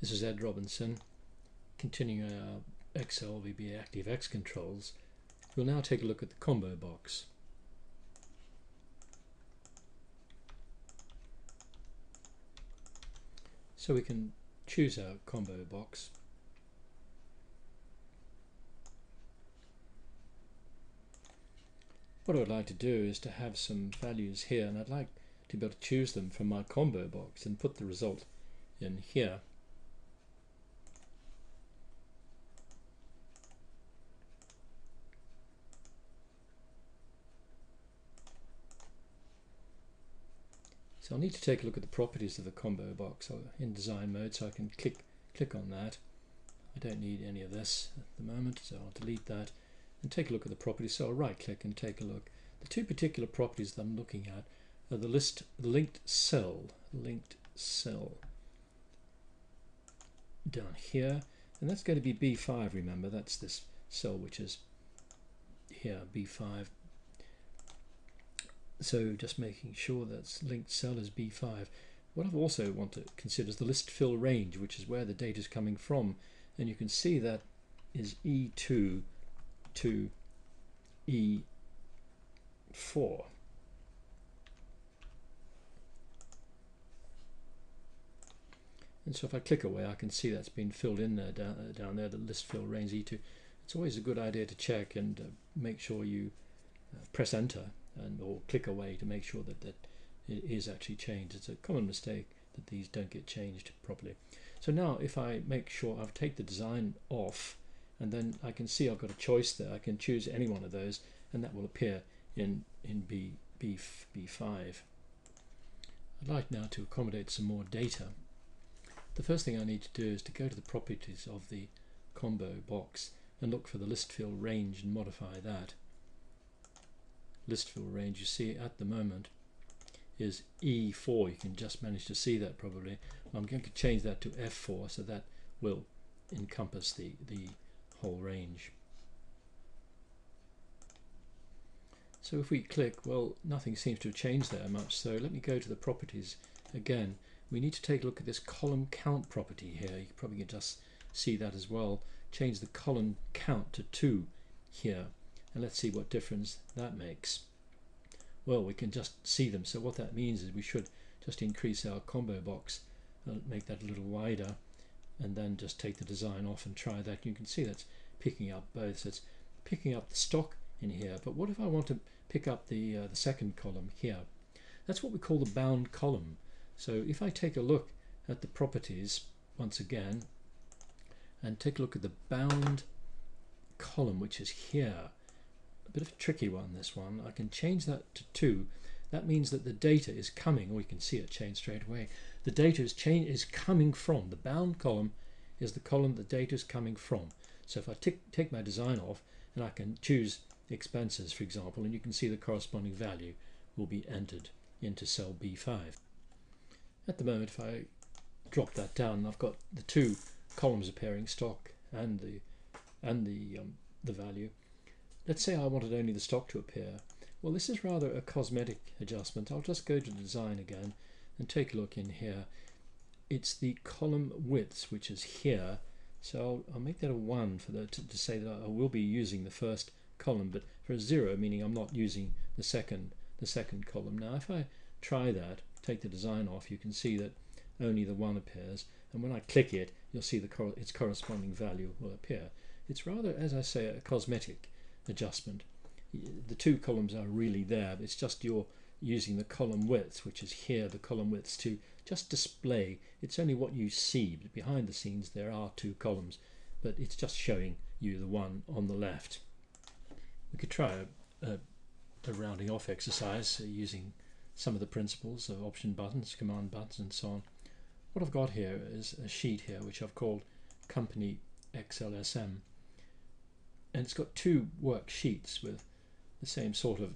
This is Ed Robinson, continuing our Excel VBA ActiveX controls. We'll now take a look at the combo box. So we can choose our combo box. What I would like to do is to have some values here, and I'd like to be able to choose them from my combo box and put the result in here. So I'll need to take a look at the properties of the combo box in design mode, so I can click on that. I don't need any of this at the moment, so I'll delete that and take a look at the properties. So I'll right click and take a look. The two particular properties that I'm looking at are the linked cell down here, and that's going to be B5. Remember, that's this cell which is here, B5. So just making sure that linked cell is B5. What I also want to consider is the list fill range, which is where the data is coming from, and you can see that is E2 to E4. And so if I click away, I can see that's been filled in there, down there, the list fill range E2. It's always a good idea to check and make sure you press enter or click away to make sure that it is actually changed. It's a common mistake that these don't get changed properly. So now if I make sure I've taken the design off, and then I can see I've got a choice there. I can choose any one of those, and that will appear in B5. I'd like now to accommodate some more data. The first thing I need to do is to go to the properties of the combo box and look for the list fill range and modify that. List fill range, you see at the moment, is E4. You can just manage to see that probably. I'm going to change that to F4, so that will encompass the whole range. So if we click, well, nothing seems to have changed there much, so let me go to the properties again. We need to take a look at this column count property here. You probably can just see that as well. Change the column count to 2 here, and let's see what difference that makes. Well, we can just see them, so what that means is we should just increase our combo box, make that a little wider, and then just take the design off and try that. You can see that's picking up both. So it's picking up the stock in here, but what if I want to pick up the second column here? That's what we call the bound column. So if I take a look at the properties once again and take a look at the bound column, which is here, a bit of a tricky one, this one. I can change that to 2. That means that the data is coming, or you can see it change straight away. The data is coming from, the bound column is the column the data is coming from. So if I take my design off, and I can choose expenses, for example, and you can see the corresponding value will be entered into cell B5. At the moment, if I drop that down, I've got the two columns appearing, stock and the value. Let's say I wanted only the stock to appear. Well, this is rather a cosmetic adjustment. I'll just go to design again and take a look in here. It's the column widths, which is here. So I'll make that a 1 for to say that I will be using the first column, but for a 0, meaning I'm not using the second column. Now, if I try that, take the design off, you can see that only the 1 appears, and when I click it, you'll see its corresponding value will appear. It's rather, as I say, a cosmetic adjustment. The two columns are really there, but it's just you're using the column widths, which is here, the column widths, to just display. It's only what you see, but behind the scenes there are 2 columns, but it's just showing you the one on the left. We could try a rounding off exercise using some of the principles of option buttons, command buttons, and so on. What I've got here is a sheet here which I've called Company XLSM, and it's got 2 worksheets with the same sort of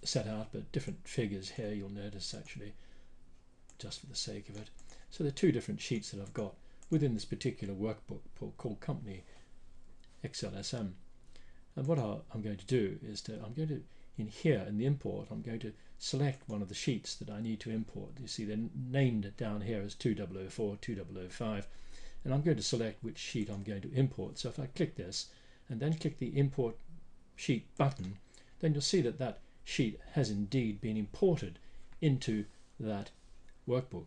set out, but different figures here, you'll notice, actually, just for the sake of it. So there are 2 different sheets that I've got within this particular workbook called Company XLSM. And what I'm going to do is I'm going to in here in the import, I'm going to select one of the sheets that I need to import. You see they're named down here as 2004, 2005, and I'm going to select which sheet I'm going to import. So if I click this and then click the import sheet button, then you'll see that that sheet has indeed been imported into that workbook.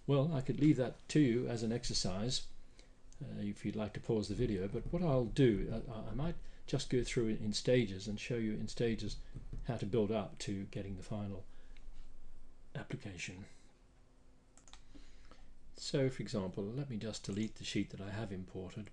Well, I could leave that to you as an exercise if you'd like to pause the video, but what I'll do, I might just go through it in stages and show you in stages how to build up to getting the final application. So for example, let me just delete the sheet that I have imported,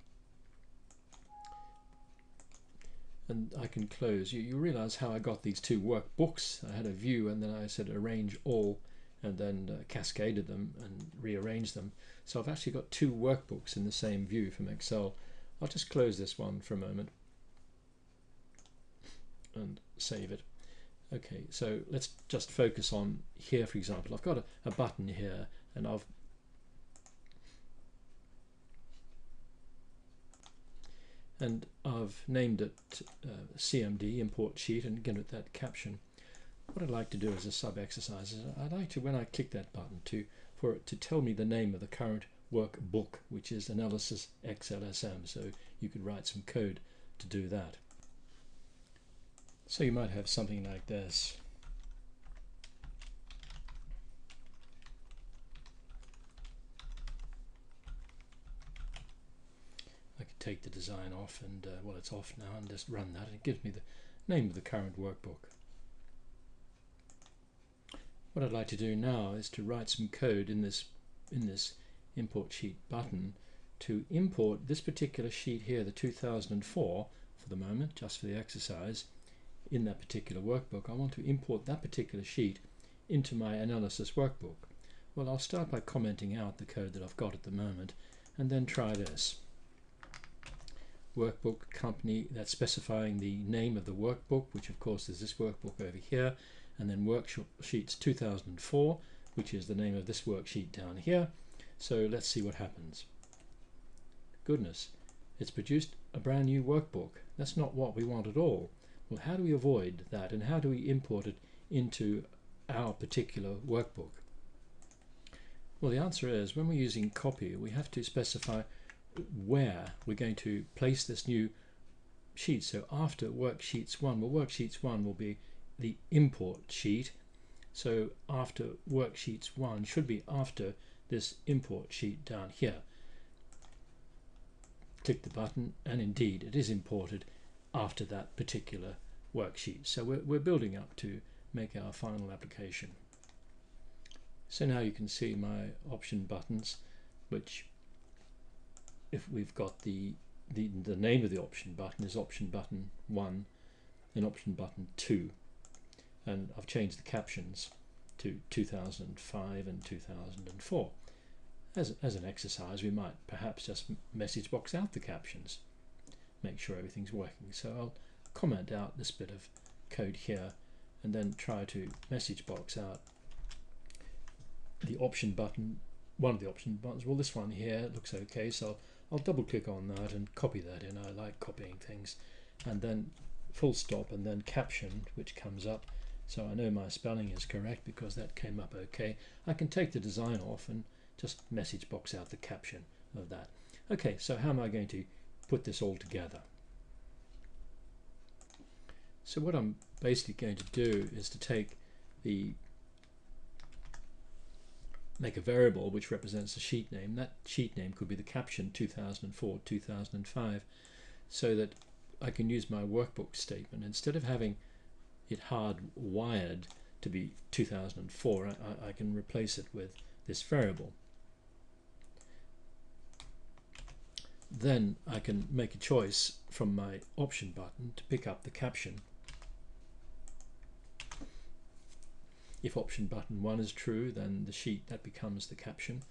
and I can close. You realize how I got these two workbooks. I had a view and then I said arrange all, and then cascaded them and rearranged them. So I've actually got two workbooks in the same view from Excel. I'll just close this one for a moment and save it. Okay, so let's just focus on here. For example, I've got a button here, and I've named it CMD, import sheet, and given it that caption. What I'd like to do as a sub exercise is I'd like to, when I click that button, for it to tell me the name of the current workbook, which is Analysis XLSM. So you could write some code to do that. So you might have something like this. I could take the design off, and well, it's off now, and just run that, and it gives me the name of the current workbook. What I'd like to do now is to write some code in this import sheet button to import this particular sheet here, the 2004, for the moment, just for the exercise, in that particular workbook. I want to import that particular sheet into my analysis workbook. Well, I'll start by commenting out the code that I've got at the moment, and then try this. Workbook company, that's specifying the name of the workbook, which of course is this workbook over here, and then worksheets 2004, which is the name of this worksheet down here. So let's see what happens. Goodness, it's produced a brand new workbook. That's not what we want at all. Well, how do we avoid that, and how do we import it into our particular workbook? Well, the answer is, when we're using copy, we have to specify where we're going to place this new sheet. So after worksheets 1, well, worksheets 1 will be the import sheet. So after worksheets 1 should be after this import sheet down here. Click the button, and indeed it is imported after that particular worksheet. So we're building up to make our final application. So now you can see my option buttons, which, if we've got the name of the option button is option button 1 and option button 2, and I've changed the captions to 2005 and 2004. As an exercise, we might perhaps just message box out the captions, make sure everything's working. So I'll comment out this bit of code here, and then try to message box out the option button, one of the option buttons. Well, this one here looks okay, so I'll double click on that and copy that in. I like copying things. And then full stop, and then caption, which comes up, so I know my spelling is correct because that came up okay. I can take the design off and just message box out the caption of that. Okay, so how am I going to put this all together? So what I'm basically going to do is to make a variable which represents a sheet name. That sheet name could be the caption 2004, 2005, so that I can use my workbook statement. Instead of having it hardwired to be 2004, I can replace it with this variable. Then I can make a choice from my option button to pick up the caption. If option button 1 is true, then the sheet that becomes the caption.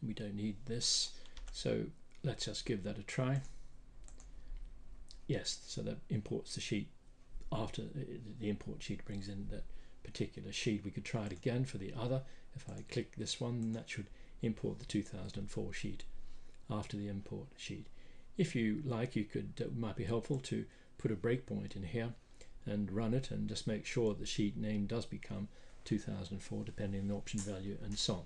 We don't need this, so let's just give that a try. Yes, so that imports the sheet after the import sheet brings in that particular sheet. We could try it again for the other. If I click this one, that should import the 2004 sheet after the import sheet. If you like, you could, it might be helpful to put a breakpoint in here and run it and just make sure the sheet name does become 2004 depending on the option value and so on.